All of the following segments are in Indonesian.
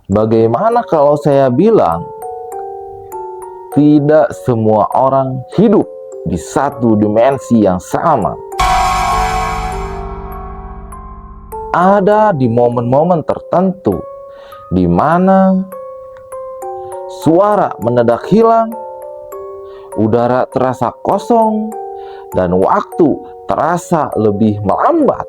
Bagaimana kalau saya bilang tidak semua orang hidup di satu dimensi yang sama? Ada di momen-momen tertentu di mana suara mendadak hilang, udara terasa kosong, dan waktu terasa lebih melambat.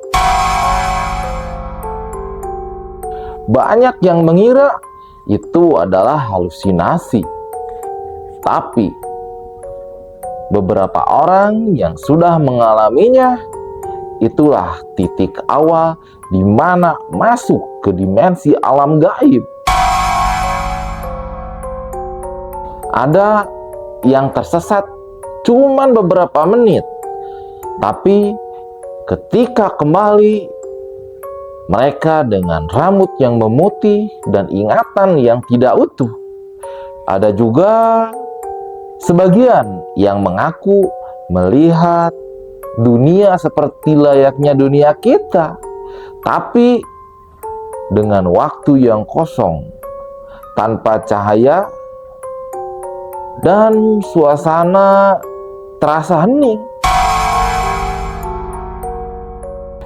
Banyak yang mengira itu adalah halusinasi, tapi beberapa orang yang sudah mengalaminya, itulah titik awal di mana masuk ke dimensi alam gaib. Ada yang tersesat cuman beberapa menit, tapi ketika kembali, mereka dengan rambut yang memutih dan ingatan yang tidak utuh. Ada juga sebagian yang mengaku melihat dunia seperti layaknya dunia kita, tapi dengan waktu yang kosong, tanpa cahaya, dan suasana terasa hening.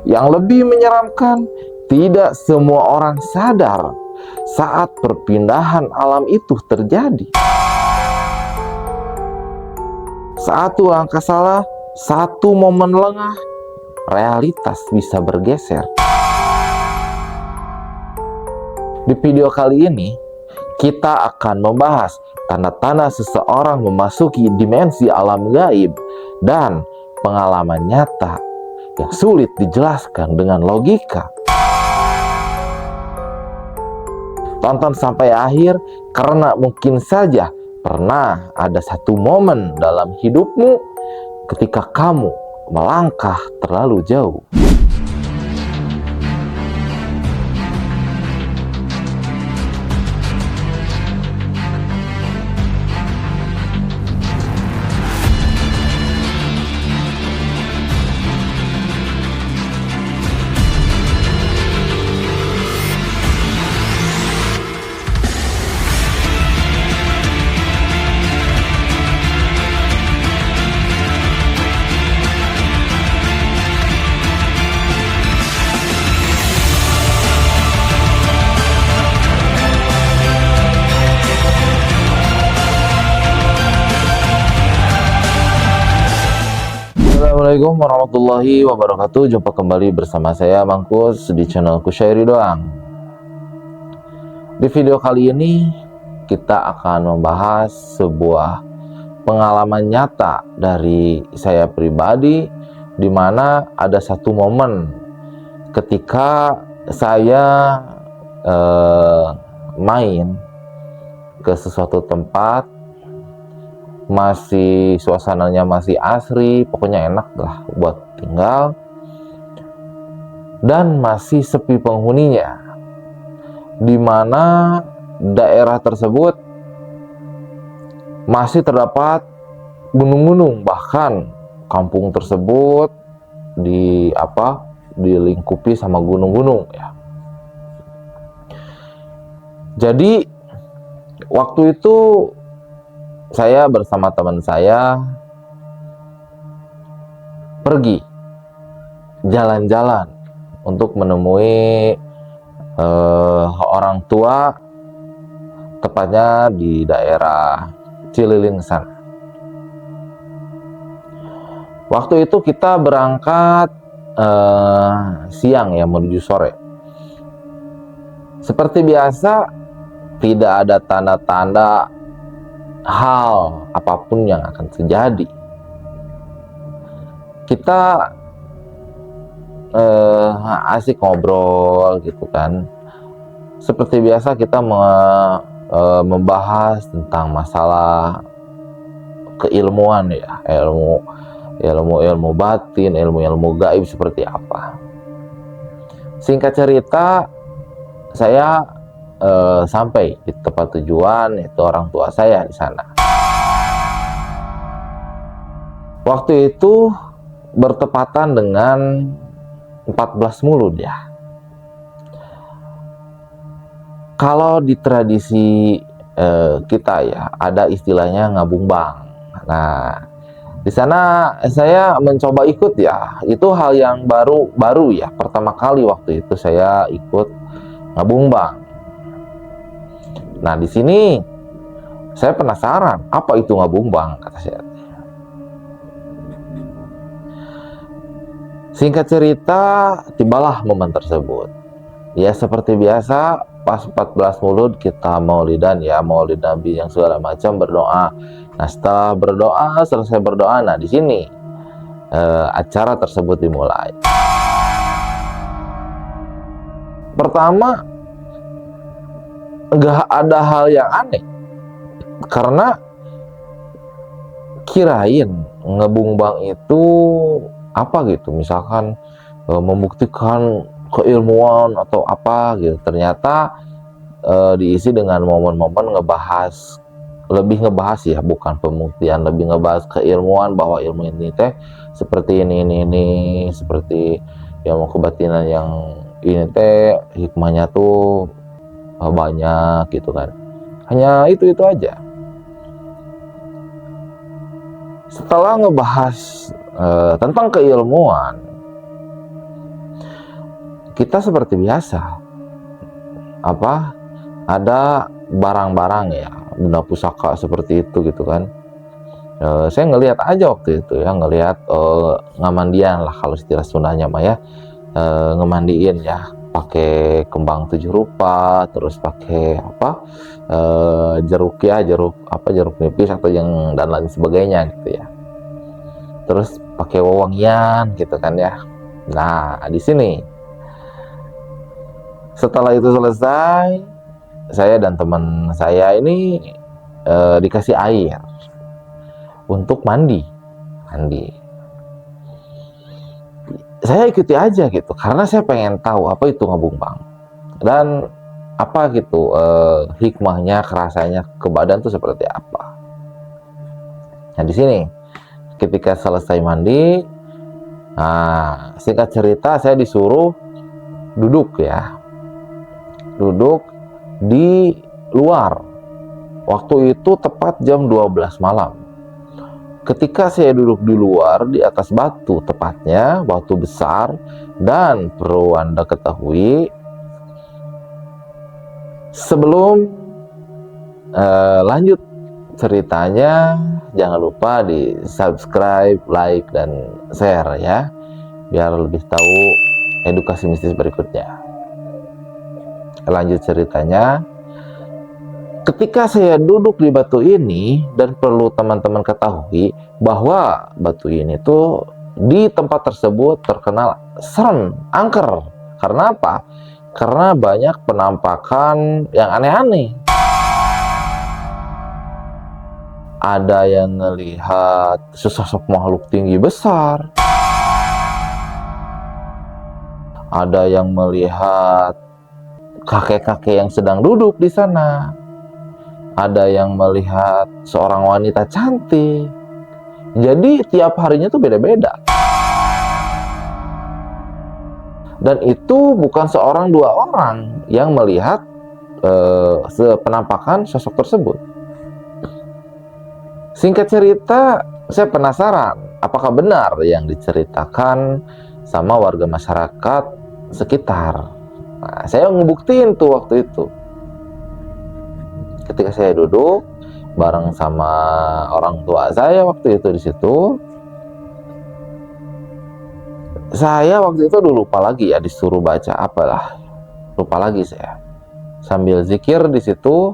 Yang lebih menyeramkan, tidak semua orang sadar saat perpindahan alam itu terjadi. Satu langkah salah, satu momen lengah, realitas bisa bergeser. Di video kali ini, kita akan membahas tanda-tanda seseorang memasuki dimensi alam gaib dan pengalaman nyata yang sulit dijelaskan dengan logika. Tonton sampai akhir karena mungkin saja pernah ada satu momen dalam hidupmu ketika kamu melangkah terlalu jauh. Assalamualaikum warahmatullahi wabarakatuh. Jumpa kembali bersama saya Mangkus di channelku Syairi Doang. Di video kali ini kita akan membahas sebuah pengalaman nyata dari saya pribadi, di mana ada satu momen ketika saya main ke sesuatu tempat, masih suasananya masih asri, pokoknya enak lah buat tinggal, dan masih sepi penghuninya, di mana daerah tersebut masih terdapat gunung-gunung, bahkan kampung tersebut dilingkupi sama gunung-gunung ya. Jadi waktu itu saya bersama teman saya pergi jalan-jalan untuk menemui orang tua, tepatnya di daerah Cililin sana. Waktu itu kita berangkat siang ya, menuju sore. Seperti biasa, tidak ada tanda-tanda hal apapun yang akan terjadi. Kita asik ngobrol gitu kan. Seperti biasa kita membahas tentang masalah keilmuan ya, ilmu batin, ilmu gaib seperti apa. Singkat cerita, saya sampai di tempat tujuan, itu orang tua saya di sana. Waktu itu bertepatan dengan 14 Mulud ya. Kalau di tradisi kita ya, ada istilahnya ngabung bang. Nah, di sana saya mencoba ikut ya. Itu hal yang baru ya. Pertama kali waktu itu saya ikut ngabung bang. Nah, di sini saya penasaran, apa itu ngabung bang, kata saya. Singkat cerita, tibalah momen tersebut. Ya seperti biasa, pas 14 Maulud kita maulidan ya, maulid Nabi yang segala macam, berdoa. Nah setelah berdoa, selesai berdoa, nah di sini acara tersebut dimulai. Pertama, nggak ada hal yang aneh, karena kirain ngebung bang itu apa gitu, misalkan membuktikan keilmuan atau apa gitu. Ternyata diisi dengan momen-momen lebih ngebahas ya, bukan pembuktian, lebih ngebahas keilmuan, bahwa ilmu ini teh seperti ini seperti yang mau kebatinan yang ini teh hikmahnya tuh banyak gitu kan. Hanya itu aja. Setelah ngebahas tentang keilmuan, kita seperti biasa ada barang-barang ya, benda pusaka seperti itu gitu kan. Saya ngelihat aja waktu itu ya, ngelihat ngamandian lah kalau istilah Sundanya mah ya, ngemandiin ya, pakai kembang 7 rupa, terus pakai jeruk jeruk nipis atau yang dan lain sebagainya gitu ya. Terus pakai wewangian gitu kan ya. Nah di sini setelah itu selesai, saya dan teman saya ini dikasih air untuk mandi. Saya ikuti aja gitu, karena saya pengen tahu apa itu ngabung bang dan apa gitu hikmahnya, kerasanya ke badan tuh seperti apa. Nah di sini ketika selesai mandi, nah singkat cerita saya disuruh duduk di luar. Waktu itu tepat jam 12 malam. Ketika saya duduk di luar di atas batu, tepatnya batu besar, dan perlu Anda ketahui, sebelum lanjut ceritanya, jangan lupa di subscribe, like, dan share ya, biar lebih tahu edukasi mistis berikutnya. Lanjut ceritanya. Ketika saya duduk di batu ini, dan perlu teman-teman ketahui bahwa batu ini tuh di tempat tersebut terkenal serem, angker. Karena apa? Karena banyak penampakan yang aneh-aneh. Ada yang melihat sesosok makhluk tinggi besar. Ada yang melihat kakek-kakek yang sedang duduk di sana. Ada yang melihat seorang wanita cantik. Jadi tiap harinya tuh beda-beda. Dan itu bukan seorang dua orang yang melihat penampakan sosok tersebut. Singkat cerita, saya penasaran apakah benar yang diceritakan sama warga masyarakat sekitar. Nah, saya ngebuktiin tuh waktu itu. Ketika saya duduk bareng sama orang tua saya waktu itu di situ, saya waktu itu lupa lagi ya, disuruh baca apalah, lupa lagi saya. Sambil zikir di situ,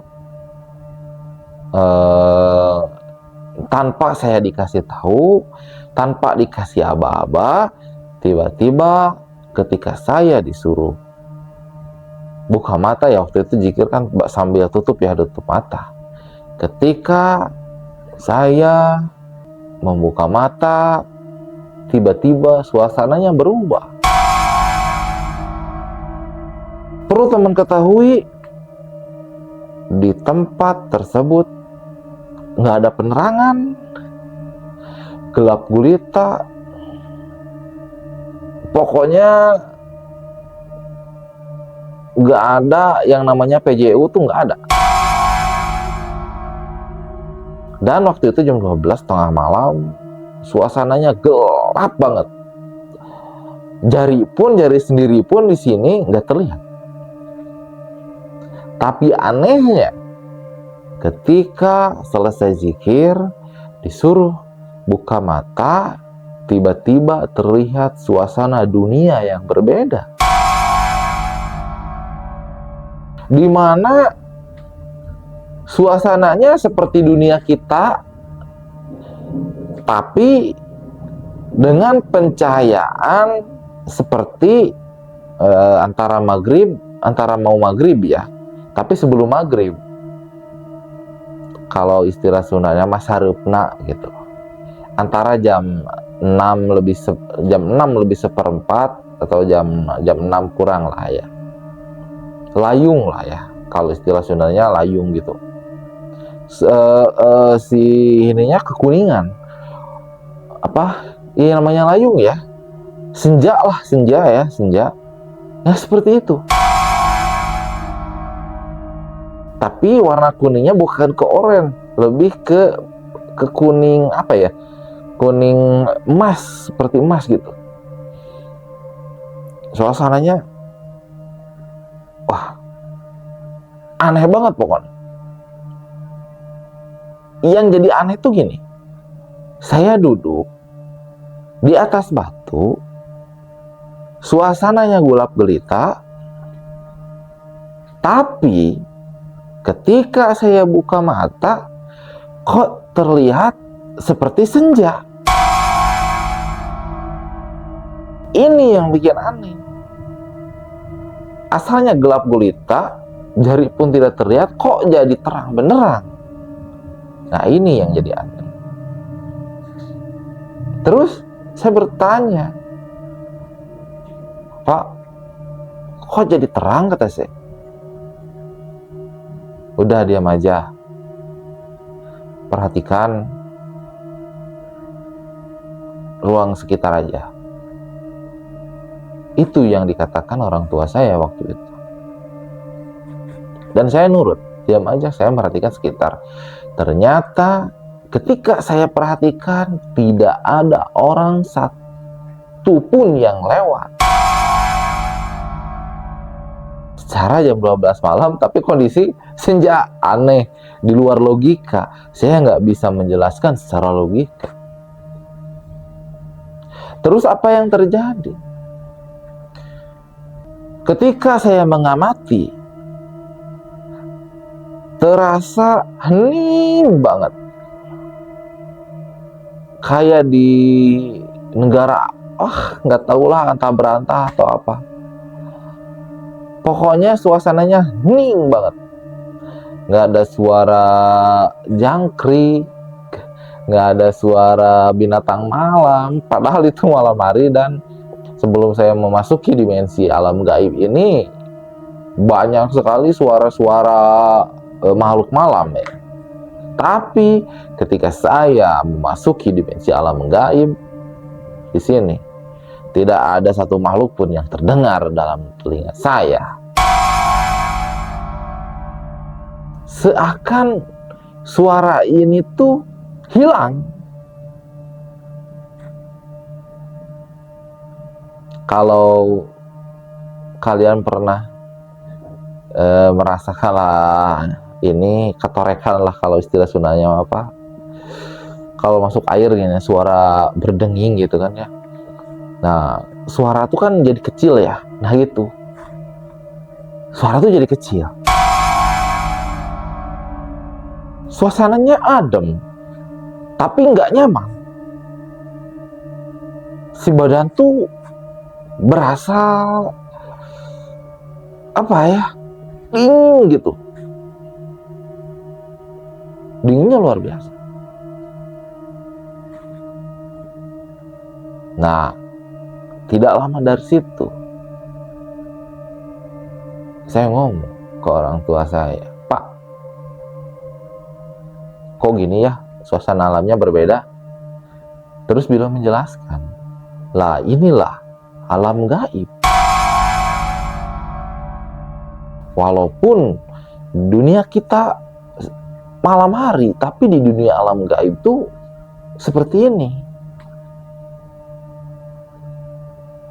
tanpa saya dikasih tahu, tanpa dikasih aba-aba, tiba-tiba ketika saya disuruh buka mata ya, waktu itu zikir kan sambil tutup mata. Ketika saya membuka mata, tiba-tiba suasananya berubah. Perlu teman ketahui, di tempat tersebut nggak ada penerangan, gelap gulita. Pokoknya nggak ada yang namanya PJU tuh nggak ada. Dan waktu itu jam 12 tengah malam, suasananya gelap banget. Jari sendiri pun di sini nggak terlihat. Tapi anehnya, ketika selesai zikir, disuruh buka mata, tiba-tiba terlihat suasana dunia yang berbeda. Di mana suasananya seperti dunia kita, tapi dengan pencahayaan seperti antara mau maghrib ya, tapi sebelum maghrib. Kalau istilah Sundanya mas harupna gitu. Antara jam 6 lebih seperempat atau jam 6 kurang lah ya. Layung lah ya. Kalau istilah Sundanya layung gitu. Si ininya kekuningan. Apa? Iya namanya layung ya. Senja lah, senja ya, senja. Ya seperti itu. Tapi warna kuningnya bukan ke oranye, lebih ke kuning apa ya? Kuning emas, seperti emas gitu. Suasananya wah, aneh banget pokoknya. Yang jadi aneh tuh gini. Saya duduk di atas batu, suasananya gelap gelita, tapi ketika saya buka mata, kok terlihat seperti senja. Ini yang bikin aneh. Asalnya gelap gulita, jari pun tidak terlihat, kok jadi terang benerang. Nah ini yang jadi aneh. Terus saya bertanya, Pak, kok jadi terang, kata saya. Udah diam aja. Perhatikan ruang sekitar aja. Itu yang dikatakan orang tua saya waktu itu. Dan saya nurut, diam aja, saya perhatikan sekitar. Ternyata ketika saya perhatikan tidak ada orang satu pun yang lewat. Secara jam 12 malam, tapi kondisi senja, aneh, di luar logika. Saya nggak bisa menjelaskan secara logika. Terus apa yang terjadi? Ketika saya mengamati, terasa hening banget. Kayak di negara, nggak tahulah antah berantah atau apa. Pokoknya suasananya hening banget. Nggak ada suara jangkrik, nggak ada suara binatang malam. Padahal itu malam hari dan sebelum saya memasuki dimensi alam gaib ini, banyak sekali suara-suara makhluk malam ya. Tapi ketika saya memasuki dimensi alam gaib, di sini tidak ada satu makhluk pun yang terdengar dalam telinga saya. Seakan suara ini tuh hilang. Kalau kalian pernah merasakan lah ini, ketorekan lah kalau istilah Sundanya apa, kalau masuk air gini suara berdenging gitu kan ya. Nah suara tuh kan jadi kecil ya. Nah gitu, suara tuh jadi kecil, suasananya adem tapi nggak nyaman. Si badan tuh berasa apa ya, dingin gitu. Dinginnya luar biasa. Nah, tidak lama dari situ, saya ngomong ke orang tua saya, Pak, kok gini ya, suasana alamnya berbeda. Terus beliau menjelaskan, lah inilah alam gaib. Walaupun dunia kita malam hari, tapi di dunia alam gaib itu seperti ini.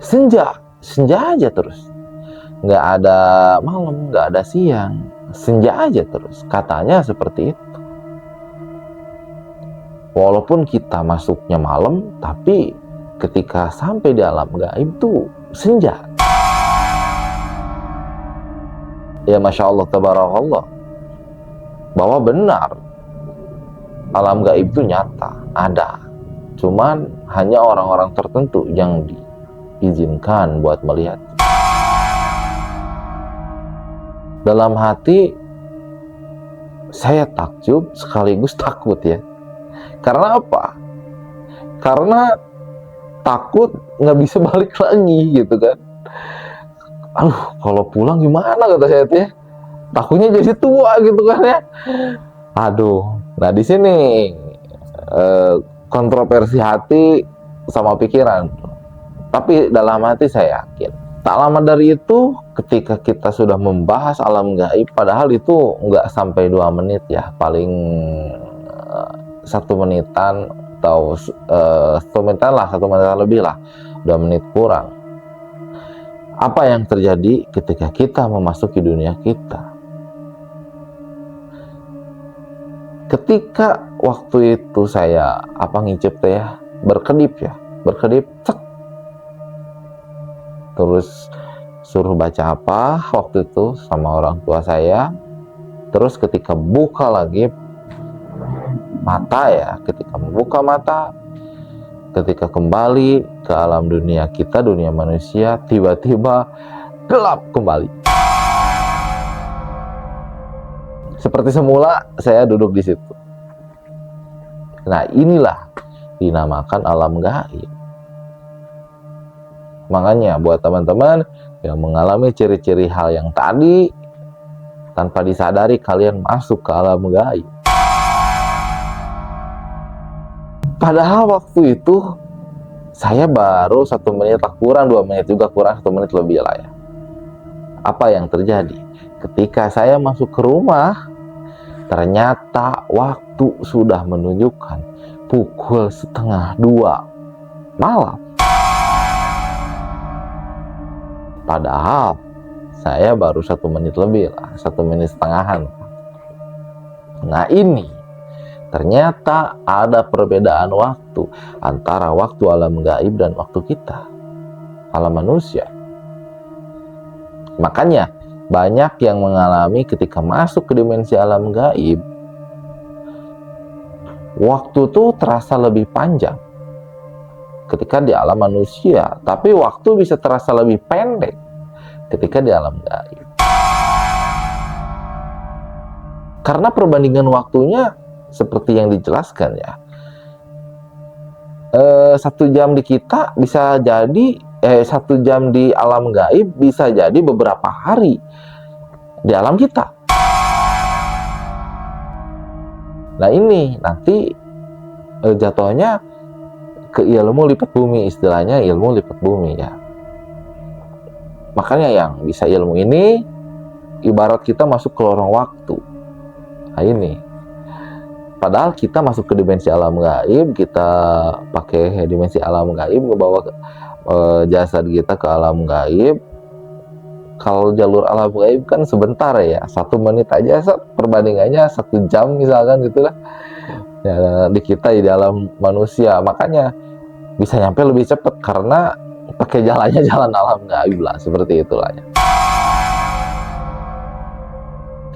Senja aja terus. Nggak ada malam, nggak ada siang. Senja aja terus. Katanya seperti itu. Walaupun kita masuknya malam, tapi ketika sampai di alam gaib itu senja. Ya Masya Allah, tabarakallah, bahwa benar alam gaib itu nyata, ada. Cuman hanya orang-orang tertentu yang diizinkan buat melihat. Dalam hati saya takjub sekaligus takut ya. Karena apa? Karena takut nggak bisa balik lagi gitu kan. Kalau pulang gimana kata saya tuh ya. Takutnya jadi tua gitu kan ya. Nah di sini kontroversi hati sama pikiran. Tapi dalam hati saya yakin. Tak lama dari itu, ketika kita sudah membahas alam gaib, padahal itu nggak sampai 2 menit ya, paling 1 menitan atau 1 menitan lah, 1 menitan lebih lah, 2 menit kurang. Apa yang terjadi ketika kita memasuki dunia kita? Ketika waktu itu saya ngicip teh ya, berkedip, cek. Terus suruh baca apa waktu itu sama orang tua saya. Terus ketika buka lagi mata ya, ketika membuka mata, ketika kembali ke alam dunia kita, dunia manusia, tiba-tiba gelap kembali. Seperti semula saya duduk di situ. Nah, inilah dinamakan alam gaib. Makanya buat teman-teman yang mengalami ciri-ciri hal yang tadi, tanpa disadari kalian masuk ke alam gaib. Padahal waktu itu saya baru 1 menit lah, kurang 2 menit juga, kurang 1 menit lebih lah ya. Apa yang terjadi? Ketika saya masuk ke rumah, ternyata waktu sudah menunjukkan pukul 1:30 malam. Padahal saya baru 1 menit lebih lah, 1 menit setengahan. Nah ini ternyata ada perbedaan waktu antara waktu alam gaib dan waktu kita, alam manusia. Makanya banyak yang mengalami ketika masuk ke dimensi alam gaib, waktu tuh terasa lebih panjang ketika di alam manusia, tapi waktu bisa terasa lebih pendek ketika di alam gaib. Karena perbandingan waktunya seperti yang dijelaskan ya, 1 jam di kita bisa jadi 1 jam di alam gaib bisa jadi beberapa hari di alam kita. Nah ini nanti jatuhnya ke ilmu lipat bumi, istilahnya ilmu lipat bumi ya. Makanya yang bisa ilmu ini ibarat kita masuk ke lorong waktu. Nah ini, padahal kita masuk ke dimensi alam gaib, kita pakai dimensi alam gaib, ngebawa jasad kita ke alam gaib. Kalau jalur alam gaib kan sebentar ya, 1 menit aja perbandingannya 1 jam misalkan gitulah ya, di kita di dalam manusia. Makanya bisa nyampe lebih cepat karena pakai jalannya jalan alam gaib lah, seperti itulah ya.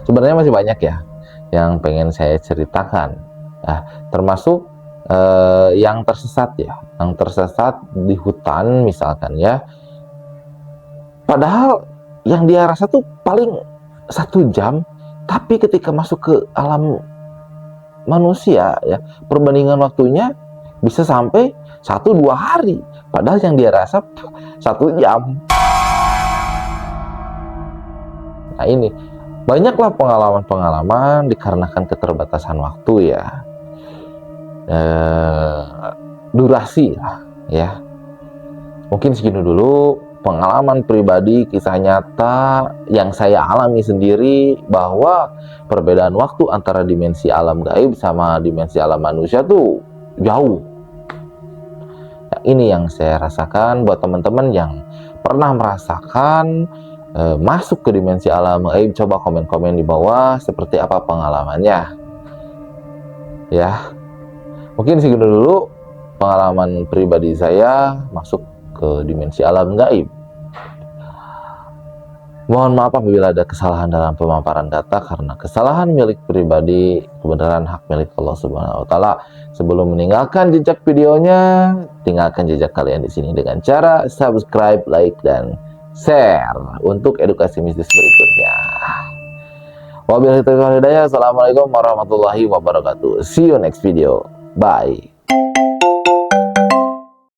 Sebenarnya masih banyak ya yang pengen saya ceritakan, termasuk yang tersesat ya, yang tersesat di hutan misalkan ya. Padahal yang dia rasa tuh paling 1 jam, tapi ketika masuk ke alam manusia ya, perbandingan waktunya bisa sampai 1-2 hari, padahal yang dia rasa 1 jam. Nah ini banyaklah pengalaman-pengalaman dikarenakan keterbatasan waktu ya, durasi lah ya. Mungkin segini dulu pengalaman pribadi, kisah nyata yang saya alami sendiri, bahwa perbedaan waktu antara dimensi alam gaib sama dimensi alam manusia tuh jauh. Nah, ini yang saya rasakan. Buat teman-teman yang pernah merasakan masuk ke dimensi alam gaib, coba komen-komen di bawah seperti apa pengalamannya. Ya, mungkin segitu dulu pengalaman pribadi saya masuk ke dimensi alam gaib. Mohon maaf apabila ada kesalahan dalam pemaparan data, karena kesalahan milik pribadi, kebenaran hak milik Allah Subhanahu wa taala. Sebelum meninggalkan jejak videonya, tinggalkan jejak kalian di sini dengan cara subscribe, like, dan share untuk edukasi mistis berikutnya. Wabillahi taufiq wal hidayah. Assalamualaikum warahmatullahi wabarakatuh. See you next video. Bye.